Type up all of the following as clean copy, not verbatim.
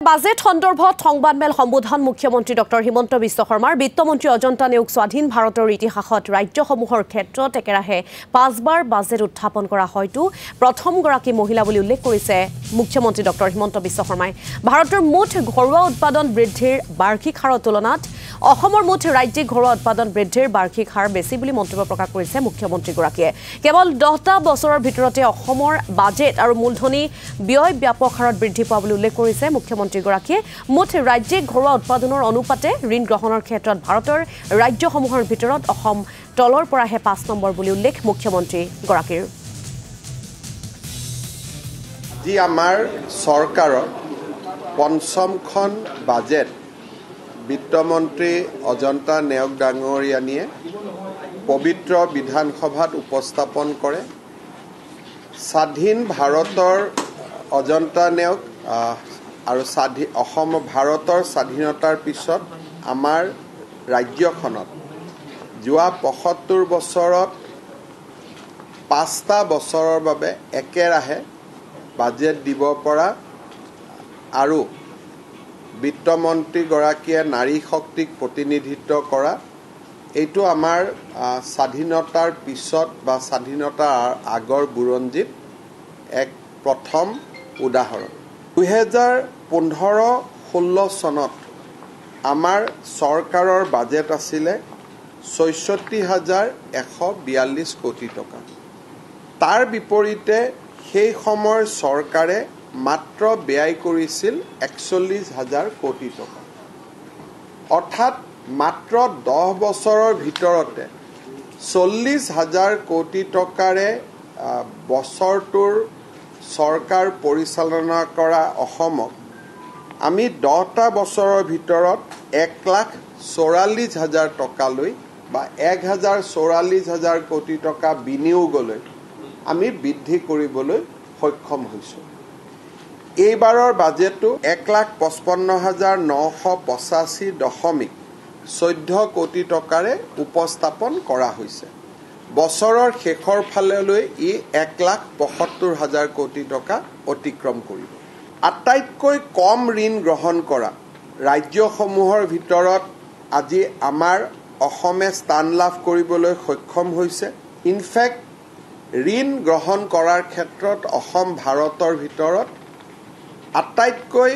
budget সন্দৰ্ভত সংবাদমেল সম্বোধন মুখ্যমন্ত্ৰী ডক্টৰ হিমন্ত বিশ্ব শৰ্মাৰ বিত্তমন্ত্ৰী অজন্তা নেওগ স্বাধীন ভাৰতৰ ইতিহাসত ৰাজ্যসমূহৰ ক্ষেত্ৰত একেৰাহে 5বাৰ বাজেট উত্থাপন কৰা হয়তো প্ৰথমগৰাকী মহিলা বুলি উল্লেখ কৰিছে মুখ্যমন্ত্ৰী ডক্টৰ হিমন্ত বিশ্ব শৰ্মাই ভাৰতৰ মুঠ ঘৰুৱা উৎপাদন বৃদ্ধিৰ বাৰ্ষিক হাৰৰ তুলনাত অসমৰ মুঠ ৰাজ্যিক ঘৰুৱা উৎপাদন বৃদ্ধিৰ বাৰ্ষিক হাৰ বেছি বুলি মন্তব্য প্ৰকাশ কৰিছে মুখ্যমন্ত্ৰীগৰাকীয়ে কেৱল 10টা বছৰৰ ভিতৰতে অসমৰ বাজেট আৰু মূলধনী ব্যয় ব্যাপক হাৰত বৃদ্ধি পোৱা বুলি উল্লেখ কৰিছে মুখ্যমন্ত্ৰীগৰাকীয়ে মুঠ ৰাজ্যিক ঘৰুৱা উৎপাদনৰ অনুপাতে ঋণ গ্ৰহণৰ ক্ষেত্ৰত ভাৰতৰ ৰাজ্যসমূহৰ ভিতৰত অসম তলৰ পৰাহে 5 নম্বৰ বুলি উল্লেখ মুখ্যমন্ত্ৰীগৰাকীৰ যি আমাৰ চৰকাৰৰ পঞ্চমখন বাজেট বিত্তমন্ত্ৰী অজন্তা নেওগ ডাঙৰীয়ানীয়ে পবিত্ৰ বিধানসভাত উপস্থাপন কৰে স্বাধীন ভাৰতৰ অজন্তা নেওগ আৰু অসম ভাৰতৰ স্বাধীনতাৰ পিছত আমাৰ ৰাজ্যখনত যোৱা ৭৫ বছৰত 5টা বছৰৰ বাবে একেৰাহে বাজেট দিব পৰা আৰু বিত্তমন্ত্ৰীগৰাকীয়ে নাৰী শক্তিক প্ৰতিনিধিত্ব কৰা এইটো আমাৰ স্বাধীনতাৰ পিছত বা স্বাধীনতাৰ আগৰ বুৰঞ্জীত এক প্ৰথম উদাহৰণ 2015-16 চনত আমাৰ চৰকাৰৰ বাজেট আছিলে ৬৪,১৪২ কোটি টকা তাৰ বিপৰীতে সেই সময়ৰ চৰকাৰে মাত্ৰ ব্যয় কৰিছিল ৪১,০০০ কোটি টকা অৰ্থাৎ মাত্ৰ 10 বছৰৰ ভিতৰতে ৪০,০০০ কোটি টকাৰে বছৰটোৰ চৰকাৰ পৰিচালনা কৰা অসমক আমি 10টা বছৰৰ ভিতৰত ১,৪৪,০০০ টকালৈ বা ১,৪৪,০০০ কোটি টকা বিনিয়োগলৈ আমি বৃদ্ধি কৰিবলৈ সক্ষম হৈছোঁ এইবাৰৰ বাজেটটো ১,৫৫,৯৮৫.১৪ কোটি টকাৰে উপস্থাপন কৰা হৈছে বছৰৰ শেষৰ ফাললৈ ই ১,৭৫,০০০ কোটি টকা অতিক্ৰম কৰিব আটাইতকৈ কম ঋণ গ্ৰহণ কৰা ৰাজ্যসমূহৰ ভিতৰত আজি আমাৰ অসমে স্থান লাভ কৰিবলৈ সক্ষম হৈছে ইনফেক্ট ঋণ গ্ৰহণ কৰাৰ ক্ষেত্ৰত অসম ভাৰতৰ ভিতৰত আটাইতকৈ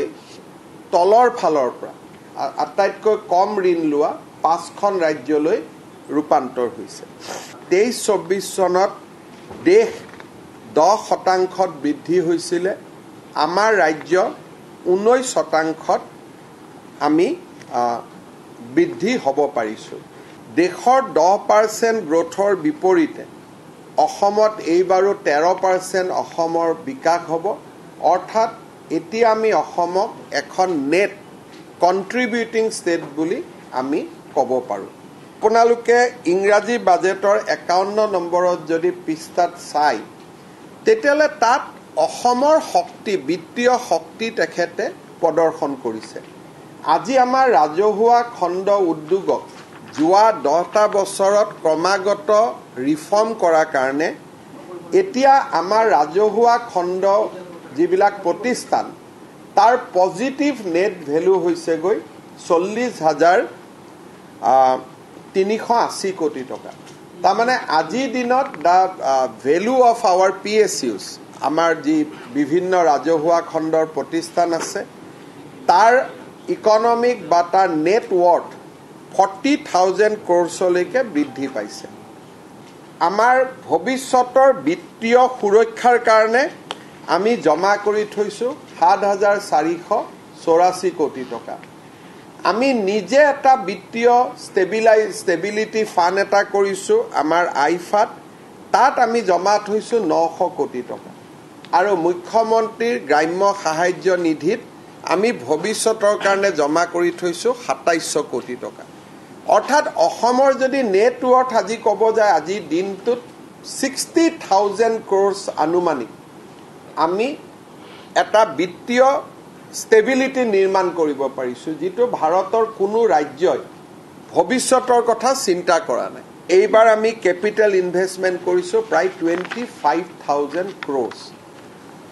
তলৰ ফালৰ পৰা আটাইতকৈ কম ঋণ লোৱা 5খন ৰাজ্যলৈ ৰূপান্তৰ হৈছে 23-24 চনত দেশ 10% বৃদ্ধি হৈছিলে আমাৰ ৰাজ্য 19% আমি বৃদ্ধি হ'ব পাৰিছোঁ দেশৰ 10% গ্ৰোথৰ বিপৰীতে অসমত এইবাৰো 13% অসমৰ বিকাশ হ'ব অৰ্থাৎ এতিয়া আমি অসমক এখন নেট কন্ট্ৰিবিউটিং ষ্টেট বুলি আমি ক'ব পাৰোঁ আপোনালোকে ইংৰাজী বাজেটৰ 51 নম্বৰত যদি পৃষ্ঠাত চাই তেতিয়ালে তাত অসমৰ শক্তি বিত্তীয় শক্তি তেখেতে প্ৰদৰ্শন কৰিছে আজি আমাৰ ৰাজহুৱা খণ্ড উদ্যোগক যোৱা 10টা বছৰত ক্ৰমাগত ৰিফৰ্ম কৰাৰ কাৰণে এতিয়া আমাৰ ৰাজহুৱা খণ্ড যিবিলাক প্ৰতিষ্ঠান তাৰ পজিটিভ নেট ভ্যালু হৈছে গৈ 40,380 কোটি টকা তাৰ মানে আজিৰ দিনত the value of our PSUs আমাৰ যি বিভিন্ন ৰাজহুৱা খণ্ডৰ প্ৰতিষ্ঠান আছে তাৰ ইকনমিক বা তাৰ নেট ৱৰ্থ 40,000 crores-লৈকে বৃদ্ধি পাইছে আমাৰ ভৱিষ্যতৰ বিত্তীয় সুৰক্ষাৰ কাৰণে আমি জমা কৰি থৈছোঁ 7,484 কোটি টকা আমি নিজে এটা বিত্তীয় ষ্টেবিলিটি ফাণ্ড এটা কৰিছোঁ আমাৰ আইফাত তাত আমি জমা থৈছোঁ 900 কোটি টকা আৰু মুখ্যমন্ত্ৰীৰ গ্ৰাম্য সাহায্য নিধিত আমি ভৱিষ্যতৰ কাৰণে জমা কৰি থৈছোঁ 2700 কোটি টকা অৰ্থাৎ অসমৰ যদি নেটৱৰ্থ আজি ক'ব যায় আজিৰ দিনটোত 60,000 crores আনুমানিক আমি এটা বিত্তীয় ষ্টেবিলিটি নিৰ্মাণ কৰিব পাৰিছোঁ যিটো ভাৰতৰ কোনো ৰাজ্যই ভৱিষ্যতৰ কথা চিন্তা কৰা নাই এইবাৰ আমি কেপিটেল ইনভেষ্টমেণ্ট কৰিছোঁ প্ৰায় 25,000 crores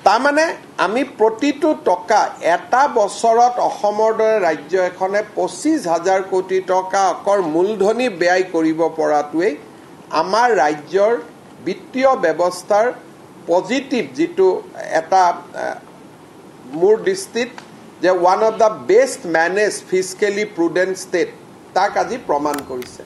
তাৰমানে আমি প্ৰতিটো টকা এটা বছৰত অসমৰ দৰে ৰাজ্য এখনে 25,000 কোটি টকা অকৰ মূলধনী ব্যয় কৰিব পৰাটোৱেই আমাৰ ৰাজ্যৰ বিত্তীয় ব্যৱস্থাৰ পজিটিভ যিটো এটা মোৰ দৃষ্টিত যে one of the best managed fiscally prudent state তাক আজি প্ৰমাণ কৰিছে